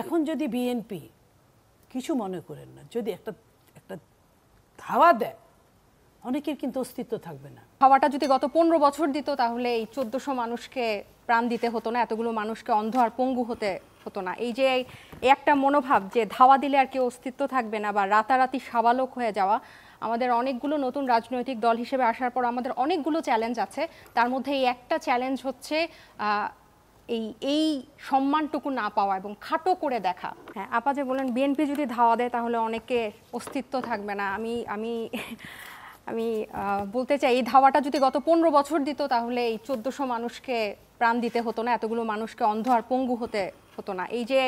এখন যদি বিএনপি কিছু মনে করেন না, যদি একটা একটা ধাওয়া দেয়, অনেকের কিন্তু অস্তিত্ব থাকবে না। ধাওয়াটা যদি গত 15 বছর দিত তাহলে এই 1400 মানুষকে প্রাণ দিতে হতো না, এতগুলো মানুষকে অন্ধ আর পঙ্গু হতে হতো না। এই যে একটা মনোভাব যে ধাওয়া দিলে আর কেউ অস্তিত্ব থাকবে না বা রাতারাতি সাবালক হয়ে যাওয়া, আমাদের অনেকগুলো নতুন রাজনৈতিক দল হিসেবে আসার পর আমাদের অনেকগুলো চ্যালেঞ্জ আছে। তার মধ্যে এই একটা চ্যালেঞ্জ হচ্ছে এই সম্মানটুকু না পাওয়া এবং খাটো করে দেখা। হ্যাঁ, আপা যে বলেন বিএনপি যদি ধাওয়া দেয় তাহলে অনেকের অস্তিত্ব থাকবে না, আমি আমি বলতে চাই এই ধাওয়াটা যদি গত 15 বছর দিত তাহলে এই 1400 মানুষকে প্রাণ দিতে হতো না, এতগুলো মানুষকে অন্ধ আর পঙ্গু হতে হতো না। এই যে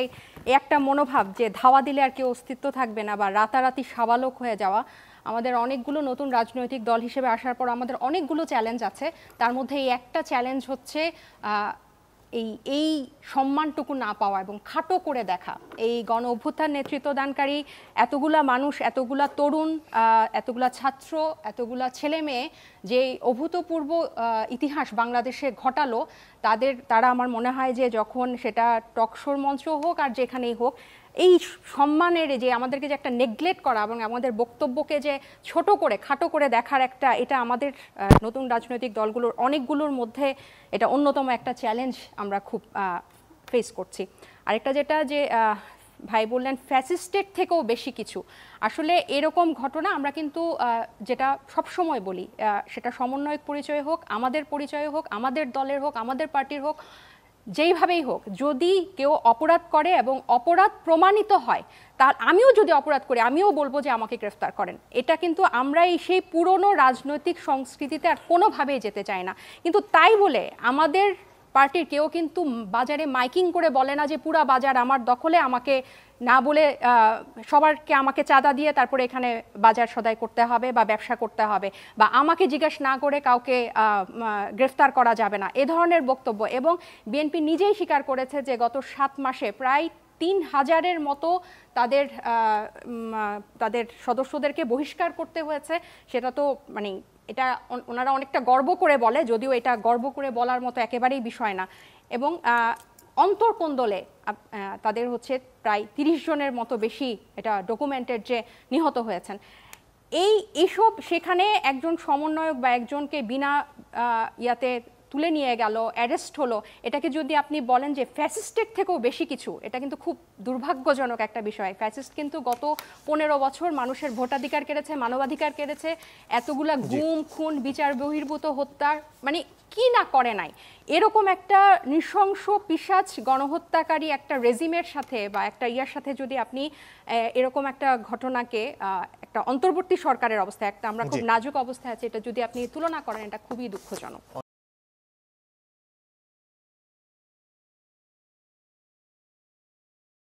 একটা মনোভাব যে ধাওয়া দিলে আর কেউ অস্তিত্ব থাকবে না বা রাতারাতি সাবালক হয়ে যাওয়া, আমাদের অনেকগুলো নতুন রাজনৈতিক দল হিসেবে আসার পর আমাদের অনেকগুলো চ্যালেঞ্জ আছে। তার মধ্যে এই একটা চ্যালেঞ্জ হচ্ছে এই সম্মানটুকু না পাওয়া এবং খাটো করে দেখা। এই গণ অভ্যুত্থান নেতৃত্বদানকারী এতগুলা মানুষ, এতগুলা তরুণ, এতগুলা ছাত্র, এতগুলা ছেলে মেয়ে যে অভূতপূর্ব ইতিহাস বাংলাদেশে ঘটালো, তারা আমার মনে হয় যে যখন সেটা টকশোর মঞ্চ হোক আর যেখানেই হোক, এই সম্মানের যে আমাদেরকে যে একটা নেগলেক্ট করা এবং আমাদের বক্তব্যকে যে ছোট করে খাটো করে দেখার এটা আমাদের নতুন রাজনৈতিক দলগুলোর অনেকগুলোর মধ্যে এটা অন্যতম একটা চ্যালেঞ্জ আমরা খুব ফেস করছি। আরেকটা যেটা যে ভাই বললেন ফ্যাসিস্টের থেকেও বেশি কিছু, আসলে এরকম ঘটনা আমরা কিন্তু যেটা সবসময় বলি, সেটা সমন্বয়ক পরিচয় হোক, আমাদের পরিচয় হোক, আমাদের দলের হোক, আমাদের পার্টির হোক, যেইভাবেই হোক, যদি কেউ অপরাধ করে এবং অপরাধ প্রমাণিত হয়, তার আমিও যদি অপরাধ করি আমিও বলবো যে আমাকে গ্রেফতার করেন। এটা কিন্তু আমরা সেই পুরনো রাজনৈতিক সংস্কৃতিতে আর কোনোভাবেই যেতে চাই না। কিন্তু তাই বলে আমাদের পার্টির কেউ কিন্তু বাজারে মাইকিং করে বলে না যে পুরা বাজার আমার দখলে, আমাকে না বলে সবারকে আমাকে চাঁদা দিয়ে তারপরে এখানে বাজার সদাই করতে হবে বা ব্যবসা করতে হবে, বা আমাকে জিজ্ঞাসা না করে কাউকে গ্রেফতার করা যাবে না, এ ধরনের বক্তব্য। এবং বিএনপি নিজেই স্বীকার করেছে যে গত 7 মাসে প্রায় 3000-এর মতো তাদের সদস্যদেরকে বহিষ্কার করতে হয়েছে। সেটা তো মানে এটা ওনারা অনেকটা গর্ব করে বলে, যদিও এটা গর্ব করে বলার মতো একেবারেই বিষয় না। এবং অন্তর্কোন্দলে তাদের হচ্ছে প্রায় 30 জনের মতো বেশি এটা ডকুমেন্টেড যে নিহত হয়েছেন। এইসব সেখানে একজন সমন্বয়ক বা একজনকে বিনা ইয়াতে তুলে নিয়ে গেল, অ্যারেস্ট হলো, এটাকে যদি আপনি বলেন যে ফ্যাসিস্টের থেকেও বেশি কিছু, এটা কিন্তু খুব দুর্ভাগ্যজনক একটা বিষয়। ফ্যাসিস্ট কিন্তু গত 15 বছর মানুষের ভোটাধিকার কেড়েছে, মানবাধিকার কেড়েছে, এতগুলা গুম খুন বিচার বহির্ভূত হত্যার মানে কি না করে নাই। এরকম একটা নৃশংস পিশাচ গণহত্যাকারী একটা রেজিমের সাথে বা একটা ইয়ার সাথে যদি আপনি এরকম একটা ঘটনাকে একটা অন্তর্বর্তী সরকারের অবস্থায়, একটা আমরা খুব নাজুক অবস্থায় আছে, এটা যদি আপনি তুলনা করেন, এটা খুবই দুঃখজনক।